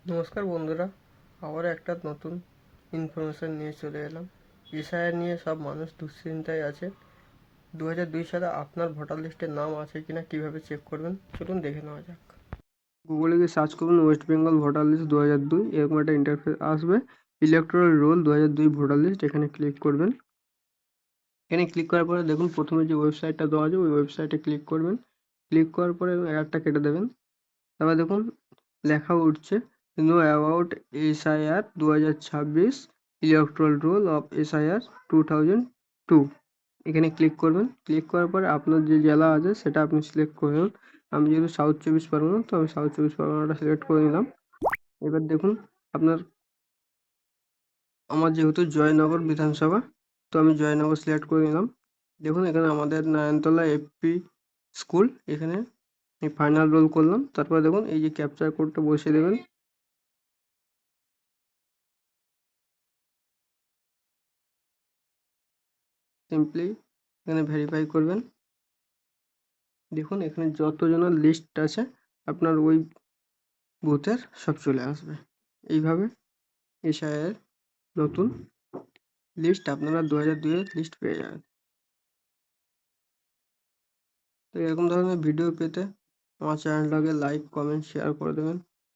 নমস্কার বন্ধুরা, আবার একটা নতুন ইনফরমেশন নিয়ে চলে এলাম। এসআইআর নিয়ে সব মানুষ দুশ্চিন্তায় আছে। 2002 সালে আপনার ভোটার লিস্টে নাম আছে কিনা কিভাবে চেক করবেন, চলুন দেখে নেওয়া যাক। গুগলে গিয়ে সার্চ করুন ওয়েস্ট বেঙ্গল ভোটার লিস্ট 2002, এরকম একটা ইন্টারফেস আসবে। ইলেকটোরাল রোল 2002 ভোটার লিস্ট, এখানে ক্লিক করবেন। এখানে ক্লিক করার পরে দেখুন প্রথমে যে ওয়েবসাইটটা দেওয়া আছে ওই ওয়েবসাইটে ক্লিক করবেন। ক্লিক করার পরে অ্যাডটা কেটে দেবেন। তারপর দেখুন লেখা উঠছে know about SIR 2026 electoral roll of SIR 2002। এখানে ক্লিক করবেন। ক্লিক করার পরে আপনার যে জেলা আছে সেটা আপনি সিলেক্ট করবেন। আমি যেহেতু সাউথ চব্বিশ পরগনা, তো আমি সাউথ চব্বিশ পরগনাটা সিলেক্ট করে নিলাম। এবার দেখুন আপনার আমার যেহেতু জয়নগর বিধানসভা, তো আমি জয়নগর সিলেক্ট করে নিলাম। দেখুন এখানে আমাদের নারায়ণতলা এপি স্কুল, এখানে আমি ফাইনাল রোল করলাম। তারপরে দেখুন এই যে ক্যাপচার কোডটা বসিয়ে দেবেন। সিম্পলি এখানে ভেরিফাই করবেন। দেখুন এখানে যতজনের লিস্ট আছে আপনার ওই বুথের সব চলে আসবে। এইভাবে এসআইয়ের নতুন লিস্ট আপনারা 2002-এর লিস্ট পেয়ে যাবেন। তো এরকম ধরনের ভিডিও পেতে আমার চ্যানেলটাকে লাইক, কমেন্ট, শেয়ার করে দেবেন।